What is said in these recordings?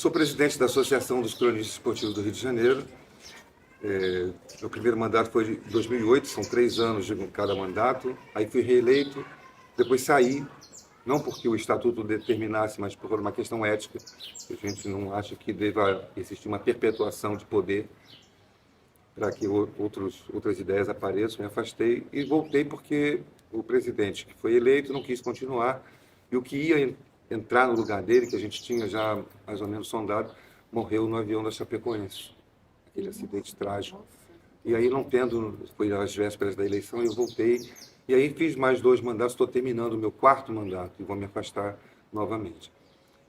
sou presidente da Associação dos Cronistas Esportivos do Rio de Janeiro. Meu primeiro mandato foi de 2008, são 3 anos de cada mandato. Aí fui reeleito, depois saí, não porque o estatuto determinasse, mas por uma questão ética. A gente não acha que deva existir uma perpetuação de poder para que outras ideias apareçam. Me afastei e voltei porque o presidente que foi eleito não quis continuar e o que ia entrar no lugar dele, que a gente tinha já mais ou menos sondado, morreu no avião da Chapecoense. Aquele acidente trágico. E aí, não tendo, foi às vésperas da eleição, eu voltei. E aí fiz mais 2 mandatos, estou terminando o meu 4º mandato e vou me afastar novamente.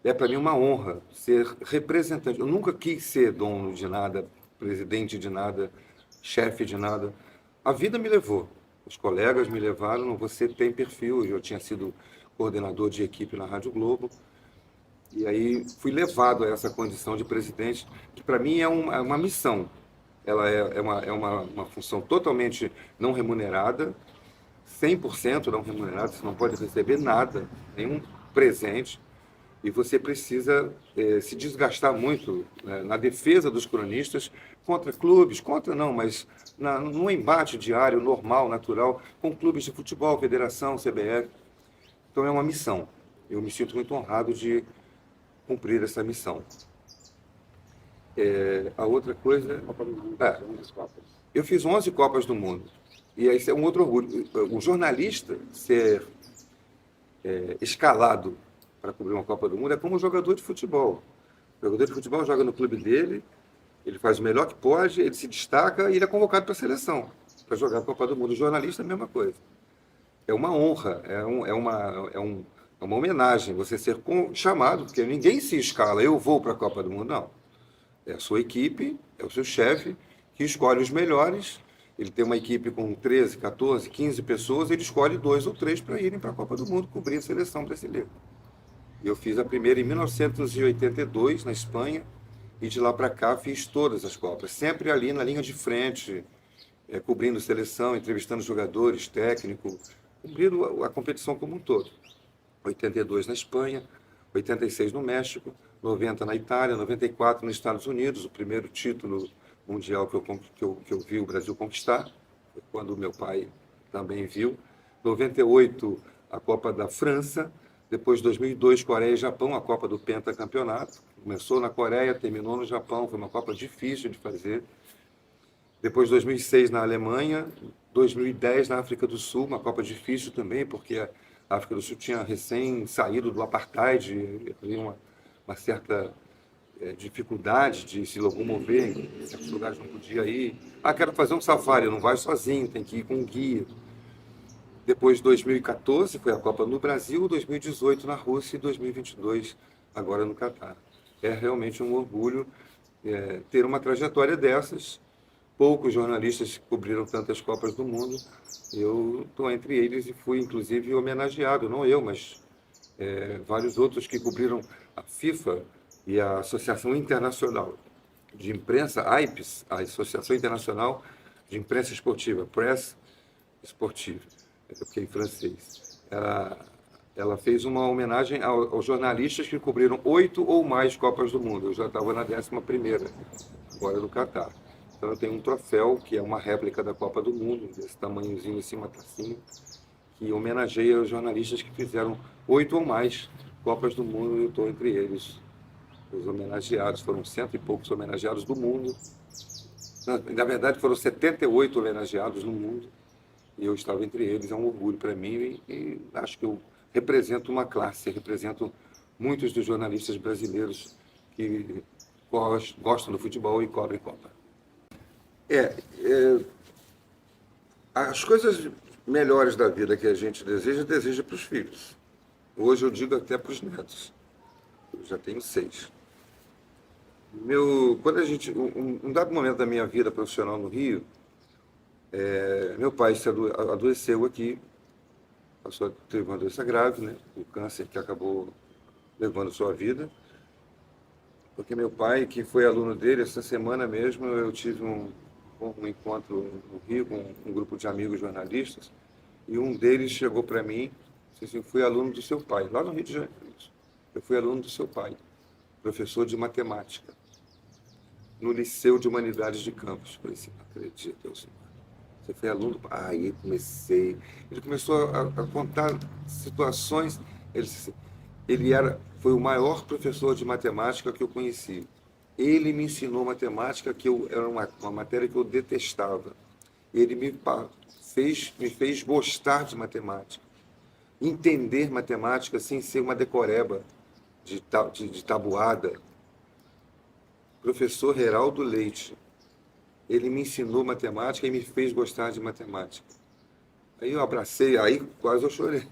É para mim uma honra ser representante. Eu nunca quis ser dono de nada, presidente de nada, chefe de nada. A vida me levou. Os colegas me levaram, você tem perfil. Eu tinha sido coordenador de equipe na Rádio Globo. E aí fui levado a essa condição de presidente, que para mim é uma missão. Ela é uma função totalmente não remunerada, 100% não remunerada, você não pode receber nada, nenhum presente, e você precisa se desgastar muito na defesa dos cronistas contra clubes, contra não, mas num embate diário, normal, natural, com clubes de futebol, federação, CBF. Então é uma missão. Eu me sinto muito honrado de cumprir essa missão. A outra coisa... eu fiz 11 Copas do Mundo. E esse é um outro orgulho. O jornalista ser escalado para cobrir uma Copa do Mundo é como um jogador de futebol. O jogador de futebol joga no clube dele, ele faz o melhor que pode, ele se destaca e ele é convocado para a seleção, para jogar a Copa do Mundo. O jornalista é a mesma coisa. É uma honra, é uma homenagem você ser chamado, porque ninguém se escala, eu vou para a Copa do Mundo, não. É a sua equipe, é o seu chefe, que escolhe os melhores. Ele tem uma equipe com 13, 14, 15 pessoas, ele escolhe 2 ou 3 para irem para a Copa do Mundo cobrir a seleção brasileira. Eu fiz a primeira em 1982, na Espanha, e de lá para cá fiz todas as Copas, sempre ali na linha de frente, cobrindo seleção, entrevistando jogadores, técnico, cobrindo a competição como um todo. 82 na Espanha, 86 no México, 90 na Itália, 94 nos Estados Unidos, o primeiro título mundial que eu vi o Brasil conquistar, quando o meu pai também viu. 98, a Copa da França, depois 2002, Coreia e Japão, a Copa do Pentacampeonato. Começou na Coreia, terminou no Japão, foi uma Copa difícil de fazer. Depois 2006 na Alemanha, 2010 na África do Sul, uma Copa difícil também, porque a África do Sul tinha recém saído do apartheid, havia uma certa dificuldade de se locomover, em certos lugares não podia ir. Quero fazer um safari, não vai sozinho, tem que ir com um guia. Depois, 2014, foi a Copa no Brasil, 2018 na Rússia e 2022 agora no Catar. É realmente um orgulho ter uma trajetória dessas. Poucos jornalistas cobriram tantas Copas do Mundo. Eu estou entre eles e fui, inclusive, homenageado, não eu, mas vários outros que cobriram a FIFA e a Associação Internacional de Imprensa, AIPES, a Associação Internacional de Imprensa Esportiva, Presse Sportive, porque em francês. Ela fez uma homenagem aos jornalistas que cobriram 8 ou mais Copas do Mundo. Eu já estava na 11ª, agora no Catar. Então eu tenho um troféu, que é uma réplica da Copa do Mundo, desse tamanhozinho assim, uma tacinha, que homenageia os jornalistas que fizeram 8 ou mais Copas do Mundo, e eu estou entre eles. Os homenageados, foram 100 e poucos homenageados do mundo. Na verdade, foram 78 homenageados no mundo, e eu estava entre eles. É um orgulho para mim, e acho que eu represento uma classe, represento muitos dos jornalistas brasileiros que gostam do futebol e cobrem Copa. As coisas melhores da vida que a gente deseja para os filhos. Hoje eu digo até para os netos. Eu já tenho 6. Quando um dado momento da minha vida profissional no Rio, meu pai adoeceu aqui, teve uma doença grave, né? O câncer que acabou levando sua vida. Porque meu pai, que foi aluno dele, essa semana mesmo eu tive um encontro no Rio com um grupo de amigos jornalistas, e um deles chegou para mim e disse assim: eu fui aluno do seu pai, lá no Rio de Janeiro. Eu fui aluno do seu pai. professor de matemática, no Liceu de Humanidades de Campos. Falei assim, não acredito, Elcimar. Você foi aluno? Aí comecei. Ele começou a contar situações. Ele disse, foi o maior professor de matemática que eu conheci. Ele me ensinou matemática, era uma matéria que eu detestava. Ele me fez gostar de matemática, entender matemática sem ser uma decoreba de tabuada. Professor Heraldo Leite. Ele me ensinou matemática e me fez gostar de matemática. Aí eu abracei, aí quase eu chorei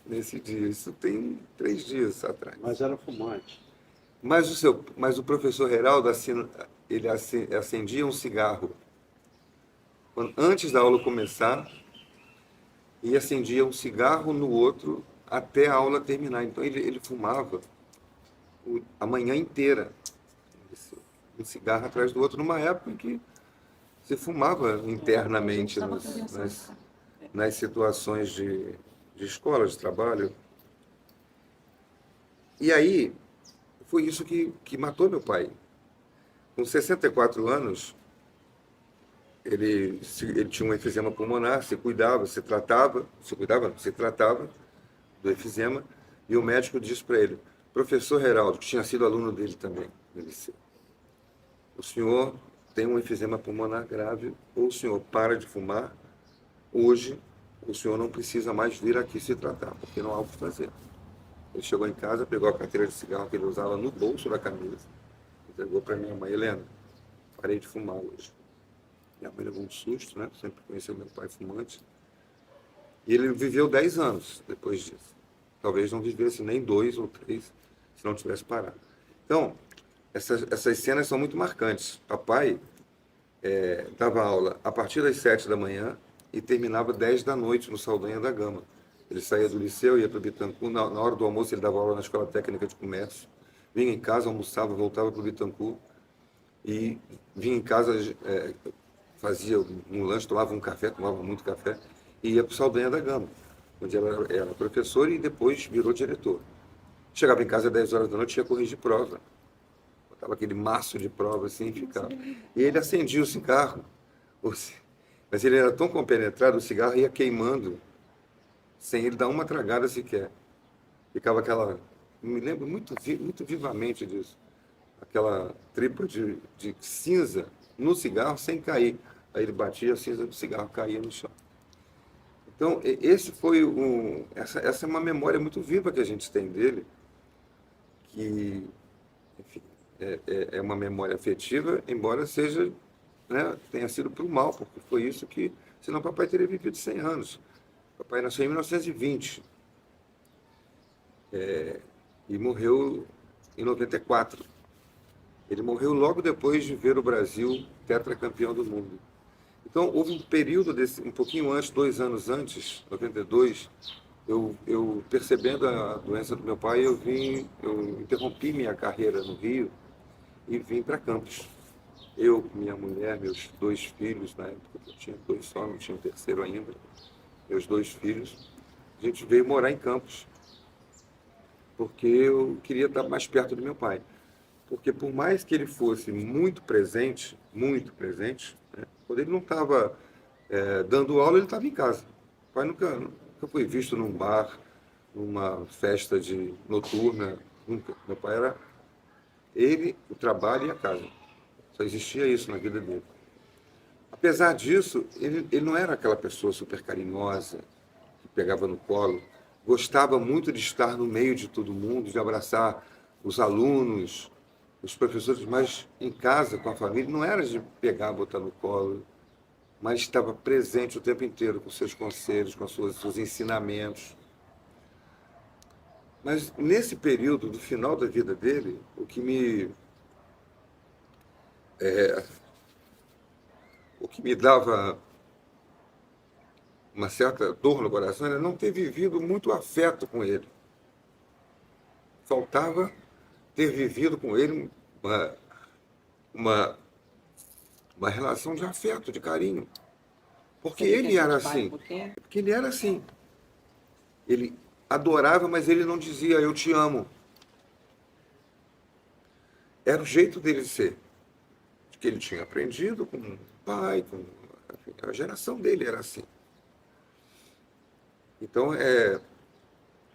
nesse dia. Isso tem 3 dias atrás. Mas era fumante. Mas o professor Heraldo, ele acendia um cigarro antes da aula começar e acendia um cigarro no outro até a aula terminar. Então ele fumava a manhã inteira, um cigarro atrás do outro, numa época em que se fumava internamente nas situações de escola, de trabalho. E aí, foi isso que matou meu pai. Com 64 anos, ele tinha um efizema pulmonar, se tratava do efizema, e o médico disse para ele, professor Heraldo, que tinha sido aluno dele também no liceu, o senhor tem um efizema pulmonar grave, ou o senhor para de fumar, hoje o senhor não precisa mais vir aqui se tratar, porque não há o que fazer. Ele chegou em casa, pegou a carteira de cigarro que ele usava no bolso da camisa, entregou para minha mãe, Helena, parei de fumar hoje. Minha mãe levou um susto, né? Sempre conheceu meu pai fumante. E ele viveu 10 anos depois disso. Talvez não vivesse nem 2 ou 3 se não tivesse parado. Então, essas cenas são muito marcantes. Papai dava aula a partir das 7 da manhã e terminava 10 da noite no Saldanha da Gama. Ele saía do liceu, ia para o Bittencourt, na hora do almoço ele dava aula na Escola Técnica de Comércio, vinha em casa, almoçava, voltava para o Bittencourt e vinha em casa, fazia um lanche, tomava um café, tomava muito café, e ia para o Saldanha da Gama, onde era professor e depois virou diretor. Chegava em casa às 10 horas da noite, ia corrigir prova. Botava aquele maço de prova assim e ficava. E ele acendia o cigarro. Mas ele era tão compenetrado, o cigarro ia queimando, sem ele dar uma tragada sequer. Ficava aquela... Me lembro muito vivamente disso. Aquela tripa de cinza no cigarro sem cair. Aí ele batia, a cinza do cigarro caía no chão. Então, essa é uma memória muito viva que a gente tem dele, que, enfim, é uma memória afetiva, embora seja, né, tenha sido para o mal, porque foi isso que... Senão papai teria vivido 100 anos. Papai nasceu em 1920 e morreu em 94. Ele morreu logo depois de ver o Brasil tetracampeão do mundo. Então, houve um período um pouquinho antes, 2 anos antes, 92, eu percebendo a doença do meu pai, eu interrompi minha carreira no Rio e vim para Campos. Eu, minha mulher, meus 2 filhos, na época eu tinha 2 só, não tinha o terceiro ainda, meus 2 filhos, a gente veio morar em Campos, porque eu queria estar mais perto do meu pai. Porque por mais que ele fosse muito presente, né, quando ele não estava dando aula, ele estava em casa. O pai nunca foi visto num bar, numa festa noturna, nunca. Meu pai era ele, o trabalho e a casa. Só existia isso na vida dele. Apesar disso, ele não era aquela pessoa super carinhosa, que pegava no colo. Gostava muito de estar no meio de todo mundo, de abraçar os alunos, os professores, mas em casa, com a família, não era de pegar, botar no colo, mas estava presente o tempo inteiro com seus conselhos, com seus ensinamentos. Mas nesse período, do final da vida dele, o que me dava uma certa dor no coração era não ter vivido muito afeto com ele. Faltava ter vivido com ele uma relação de afeto, de carinho. Porque ele era assim. Porque ele era assim. Ele adorava, mas ele não dizia eu te amo. era o jeito dele ser, que ele tinha aprendido com o pai, com a geração dele era assim. Então,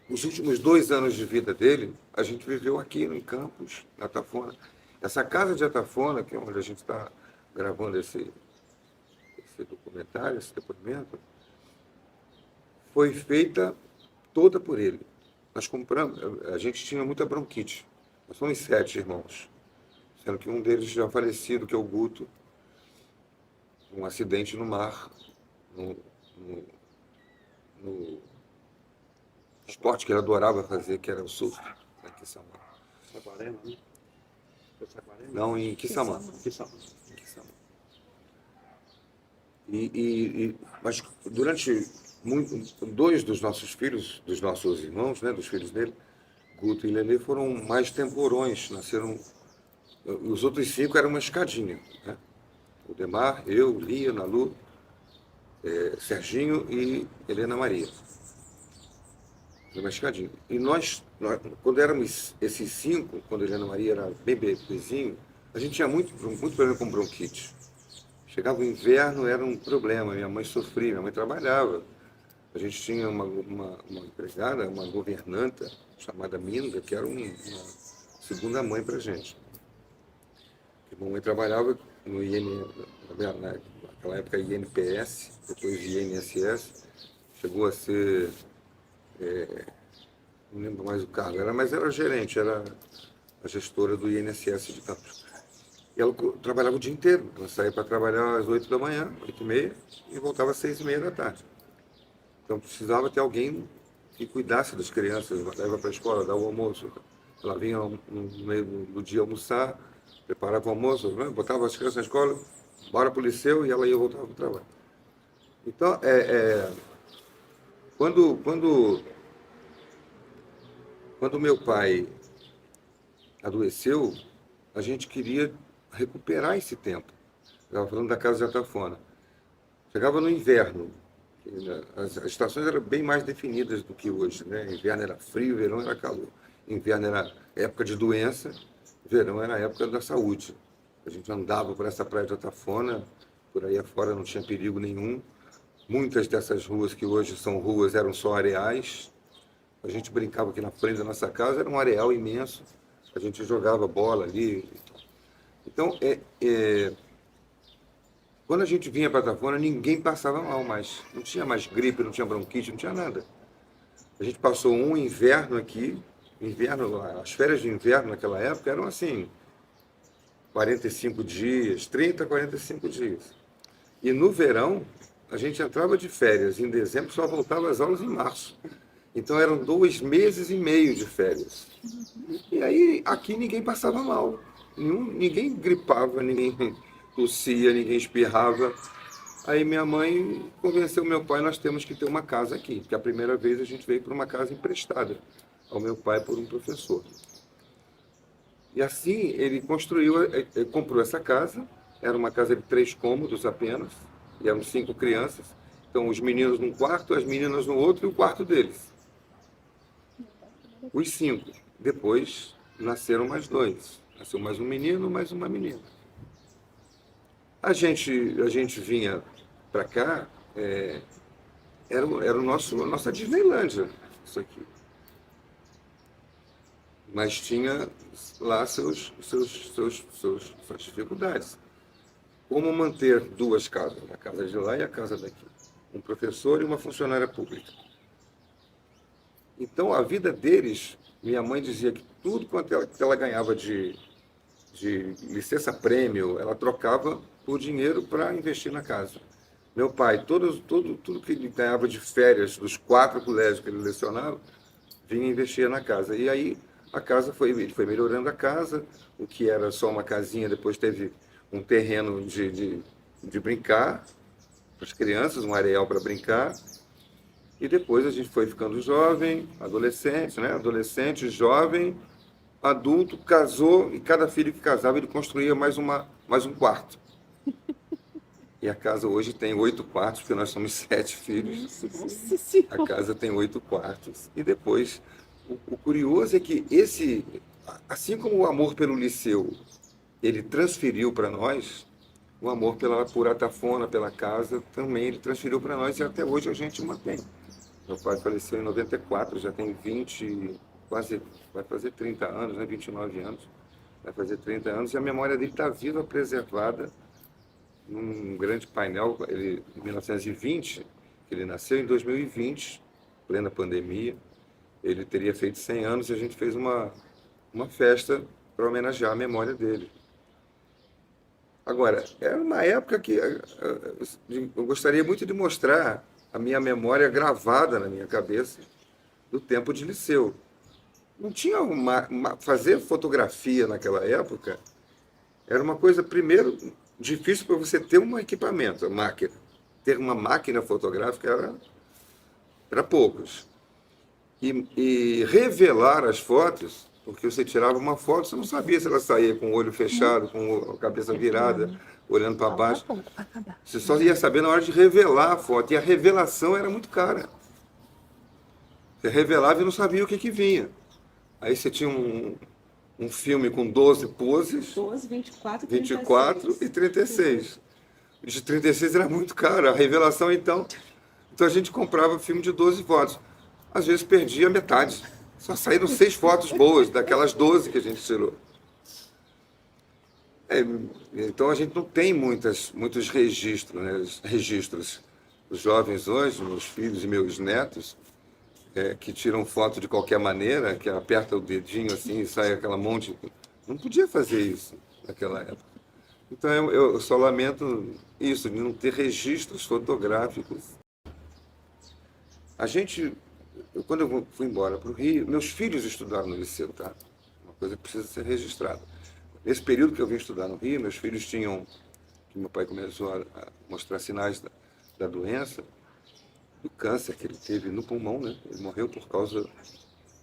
os últimos 2 anos de vida dele, a gente viveu aqui em Campos, na Atafona. Essa casa de Atafona, que é onde a gente está gravando esse documentário, esse depoimento, foi feita toda por ele. Nós compramos, a gente tinha muita bronquite. Nós somos 7 irmãos, sendo que um deles já falecido, que é o Guto, um acidente no mar, no esporte que ele adorava fazer, que era o surf, em Quissamã. Saquarema, né? Foi Saquarema? Não, em Quissamã. Quissamã. Em Quissamã. Mas durante dois dos nossos filhos, dos nossos irmãos, né, dos filhos dele, Guto e Lelê, foram mais temporões, nasceram. Os outros 5 eram uma escadinha, né? O Demar, eu, Lia, Nalu, Serginho e Helena Maria. Uma escadinha. E nós, quando éramos esses 5, quando Helena Maria era bem bebezinho, a gente tinha muito problema com bronquite. Chegava o inverno, era um problema. Minha mãe sofria, minha mãe trabalhava. A gente tinha uma empregada, uma governanta, chamada Minda, que era uma segunda mãe para a gente. Minha mãe trabalhava no naquela época INPS, depois INSS, chegou a ser, não lembro mais o cargo, mas era gerente, era a gestora do INSS de Campos. E ela trabalhava o dia inteiro, ela saía para trabalhar às 8 da manhã, 8h30, e voltava às 6h30 da tarde. Então precisava ter alguém que cuidasse das crianças, levava para a escola, dava o almoço. Ela vinha no meio do dia almoçar, preparava o almoço, né? Botava as crianças na escola, bora para o liceu e ela ia voltar para o trabalho. Então, quando meu pai adoeceu, a gente queria recuperar esse tempo. Estava falando da casa de Atafona. Chegava no inverno, as estações eram bem mais definidas do que hoje, né? Inverno era frio, verão era calor. Inverno era época de doença, verão era época da saúde. A gente andava por essa praia de Atafona, por aí afora não tinha perigo nenhum. Muitas dessas ruas que hoje são ruas eram só areais. A gente brincava aqui na frente da nossa casa, era um areal imenso. A gente jogava bola ali. Então, quando a gente vinha para Atafona, ninguém passava mal mais. Não tinha mais gripe, não tinha bronquite, não tinha nada. A gente passou um inverno aqui. As férias de inverno naquela época eram assim, 45 dias, 30, 45 dias. E no verão, a gente entrava de férias em dezembro, só voltava às aulas em março. Então eram 2 meses e meio de férias. E aí aqui ninguém passava mal. Ninguém gripava, ninguém tossia, ninguém espirrava. Aí minha mãe convenceu meu pai, nós temos que ter uma casa aqui. Porque a primeira vez a gente veio para uma casa emprestada ao meu pai por um professor. E assim ele comprou essa casa. Era uma casa de 3 cômodos apenas. E eram 5 crianças. Então os meninos num quarto, as meninas no outro e o quarto deles. Os 5. Depois nasceram mais 2. Nasceu mais um menino, mais uma menina. A gente vinha para cá, era a nossa Disneylândia, isso aqui. Mas tinha lá suas dificuldades. Como manter 2 casas, a casa de lá e a casa daqui. Um professor e uma funcionária pública. Então, a vida deles, minha mãe dizia que tudo quanto ela ganhava de licença-prêmio, ela trocava por dinheiro para investir na casa. Meu pai, tudo que ele ganhava de férias dos 4 colégios que ele lecionava, vinha investir na casa. E aí, ele foi melhorando a casa, o que era só uma casinha, depois teve um terreno de brincar, para as crianças, um areal para brincar. E depois a gente foi ficando jovem, adolescente, né? Adolescente, jovem, adulto, casou, e cada filho que casava ele construía mais um quarto. E a casa hoje tem 8 quartos, porque nós somos 7 filhos. Nossa Senhora. A casa tem 8 quartos. E depois, o curioso é que esse assim como o amor pelo Liceu, ele transferiu para nós, o amor por Atafona, pela casa, também ele transferiu para nós e até hoje a gente mantém. Meu pai faleceu em 94, já tem 20, quase, vai fazer 30 anos, né? 29 anos, vai fazer 30 anos, e a memória dele está viva, preservada, num grande painel, ele, em 1920, ele nasceu em 2020, plena pandemia, ele teria feito 100 anos e a gente fez uma festa para homenagear a memória dele. Agora, era uma época que eu gostaria muito de mostrar a minha memória gravada na minha cabeça do tempo de liceu. Não tinha fazer fotografia naquela época era uma coisa, primeiro, difícil para você ter um equipamento, máquina. Ter uma máquina fotográfica era poucos. E revelar as fotos, porque você tirava uma foto, você não sabia se ela saía com o olho fechado, com a cabeça virada, olhando para baixo. Você só ia saber na hora de revelar a foto. E a revelação era muito cara. Você revelava e não sabia o que vinha. Aí você tinha um filme com 12 poses. 12, 24 24 e 36. De 36 era muito caro. A revelação, então a gente comprava filme de 12 fotos. Às vezes perdia metade. Só saíram 6 fotos boas, daquelas 12 que a gente tirou. Então a gente não tem muitos registros, né? Registros. Os jovens hoje, meus filhos e meus netos, que tiram foto de qualquer maneira, que aperta o dedinho assim e sai aquela monte. Não podia fazer isso naquela época. Então eu só lamento isso, de não ter registros fotográficos. Quando eu fui embora para o Rio, meus filhos estudaram no liceu, tá? Uma coisa que precisa ser registrada. Nesse período que eu vim estudar no Rio, meus filhos tinham, que meu pai começou a mostrar sinais da doença, do câncer que ele teve no pulmão, né? Ele morreu por causa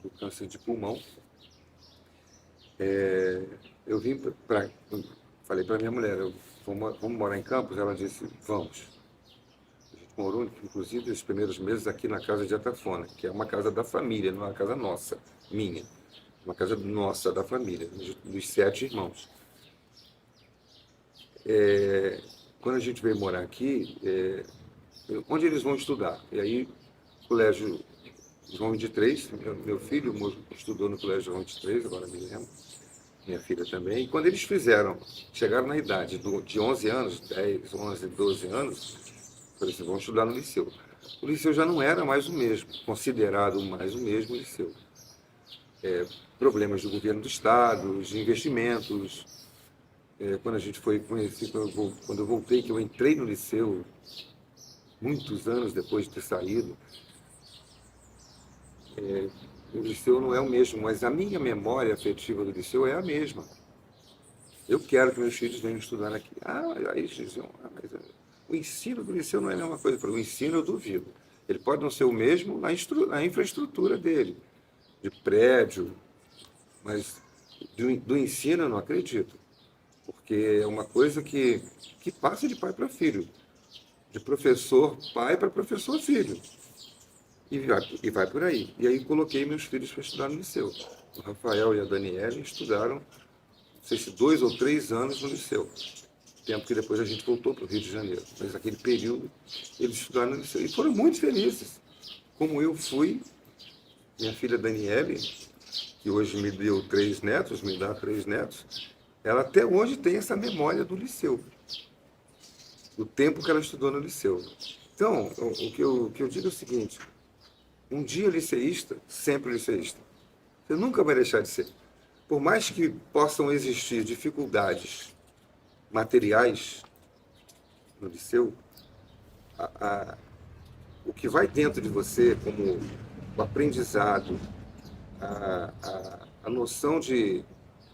do câncer de pulmão. Eu vim falei para minha mulher, vamos morar em Campos? Ela disse, vamos. A gente morou, inclusive, os primeiros meses aqui na casa de Atafona, que é uma casa da família, não é uma casa nossa, minha. Uma casa nossa, da família, dos 7 irmãos. Quando a gente veio morar aqui, onde eles vão estudar? E aí, colégio João 23, meu filho estudou no colégio João 23, agora me lembro, minha filha também. E quando eles chegaram na idade de 11 anos, 10, 11, 12 anos, falei assim, vão estudar no liceu. O liceu já não era mais o mesmo, considerado mais o mesmo liceu. Problemas do governo do Estado, de investimentos. Quando a gente foi conhecer, quando eu voltei, que eu entrei no liceu, muitos anos depois de ter saído, o liceu não é o mesmo, mas a minha memória afetiva do liceu é a mesma. Eu quero que meus filhos venham estudar aqui. Aí eles diziam, mas o ensino do liceu não é a mesma coisa. O ensino eu duvido. Ele pode não ser o mesmo na infraestrutura dele, de prédio, mas do ensino eu não acredito. Porque é uma coisa que passa de pai para filho, de professor pai para professor filho. E vai por aí. E aí coloquei meus filhos para estudar no liceu. O Rafael e a Daniela estudaram, não sei se 2 ou 3 anos no liceu. Tempo que depois a gente voltou para o Rio de Janeiro. Mas naquele período eles estudaram no liceu. E foram muito felizes. Como eu fui, minha filha Daniele, que hoje me deu 3 netos, me dá 3 netos, ela até hoje tem essa memória do liceu. Do tempo que ela estudou no liceu. Então, o que eu digo é o seguinte, um dia liceísta, sempre liceísta. Você nunca vai deixar de ser. Por mais que possam existir dificuldades materiais no liceu, o que vai dentro de você, como o aprendizado, a noção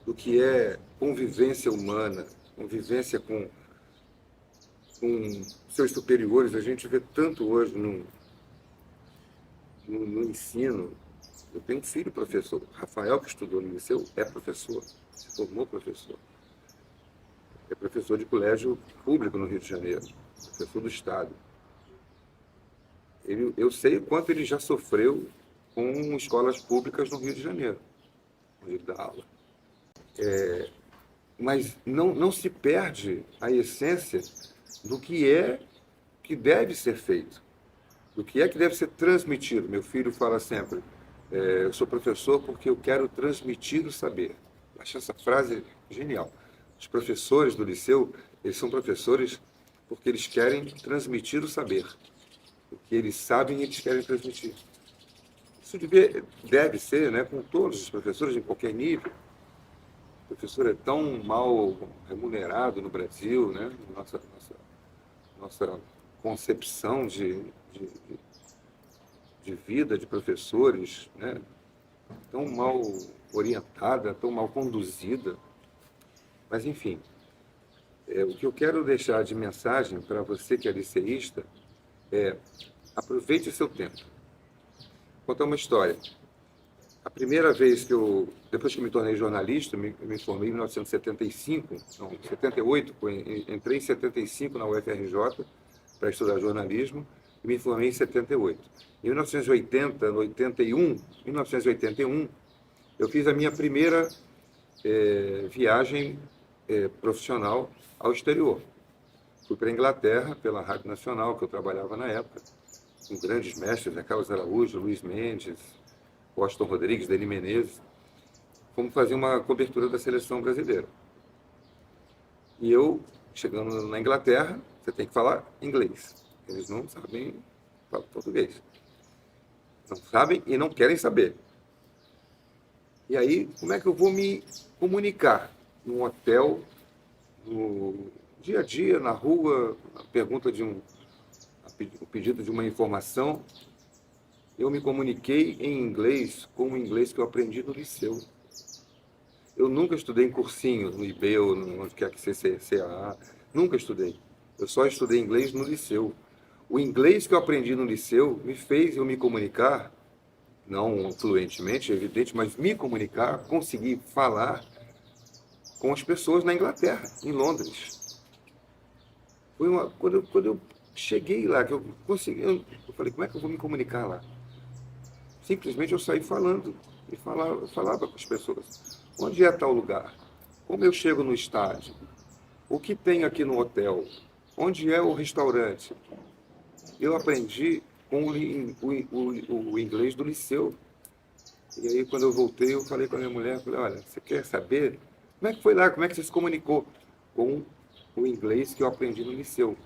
do que é convivência humana, convivência com seus superiores, a gente vê tanto hoje no ensino. Eu tenho um filho professor, Rafael, que estudou no liceu, é professor, se formou professor. É professor de colégio público no Rio de Janeiro, professor do Estado. Eu sei o quanto ele já sofreu com escolas públicas no Rio de Janeiro, onde ele dá aula. Mas não se perde a essência do que deve ser feito, do que deve ser transmitido. Meu filho fala sempre, eu sou professor porque eu quero transmitir o saber. Eu acho essa frase genial. Os professores do liceu, eles são professores porque eles querem transmitir o saber. O que eles sabem, eles querem transmitir. Isso deve ser, né, com todos os professores, em qualquer nível. O professor é tão mal remunerado no Brasil, né? Nossa concepção de vida de professores, né? Tão mal orientada, tão mal conduzida. Mas, enfim, o que eu quero deixar de mensagem para você que é liceísta é: aproveite seu tempo. Vou contar uma história. A primeira vez depois que me tornei jornalista, me formei em 1975, não, 78, entrei em 75 na UFRJ para estudar jornalismo e me formei em 78. Em 1981, eu fiz a minha primeira viagem profissional ao exterior. Fui para a Inglaterra, pela Rádio Nacional, que eu trabalhava na época, com grandes mestres, né? Carlos Araújo, Luiz Mendes, Washington Rodrigues, Deni Menezes. Fomos fazer uma cobertura da seleção brasileira. E eu, chegando na Inglaterra, você tem que falar inglês. Eles não sabem falar português. Não sabem e não querem saber. E aí, como é que eu vou me comunicar num hotel, no dia a dia, na rua, a pergunta o pedido de uma informação? Eu me comuniquei em inglês com o inglês que eu aprendi no liceu. Eu nunca estudei em cursinho, no IB ou onde quer que seja, CAA. Nunca estudei. Eu só estudei inglês no liceu. O inglês que eu aprendi no liceu me fez eu me comunicar, não fluentemente, é evidente, mas me comunicar, conseguir falar com as pessoas na Inglaterra, em Londres. Quando eu cheguei lá, que eu consegui, eu falei, como é que eu vou me comunicar lá? Simplesmente eu saí falando e falava com as pessoas. Onde é tal lugar? Como eu chego no estádio? O que tem aqui no hotel? Onde é o restaurante? Eu aprendi com o inglês do liceu. E aí, quando eu voltei, eu falei com a minha mulher, falei, olha, você quer saber? Como é que foi lá? Como é que você se comunicou? Com o inglês que eu aprendi no liceu.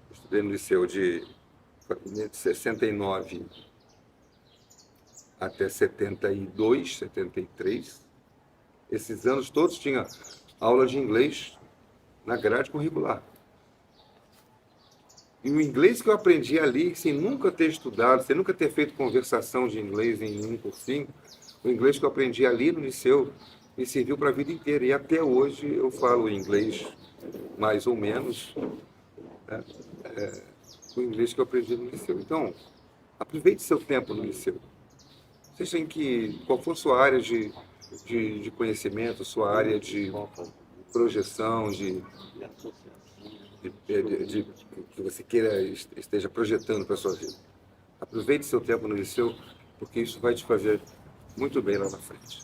Eu estudei no liceu de 69 até 72, 73. Esses anos todos tinha aula de inglês na grade curricular. E o inglês que eu aprendi ali, sem nunca ter estudado, sem nunca ter feito conversação de inglês em um cursinho, o inglês que eu aprendi ali no liceu me serviu para a vida inteira. E até hoje eu falo inglês mais ou menos, né? O inglês que eu aprendi no liceu. Então, aproveite seu tempo no liceu. Seja qual for sua área de conhecimento, sua área de projeção, que você esteja projetando para a sua vida. Aproveite seu tempo no liceu, porque isso vai te fazer muito bem lá na frente.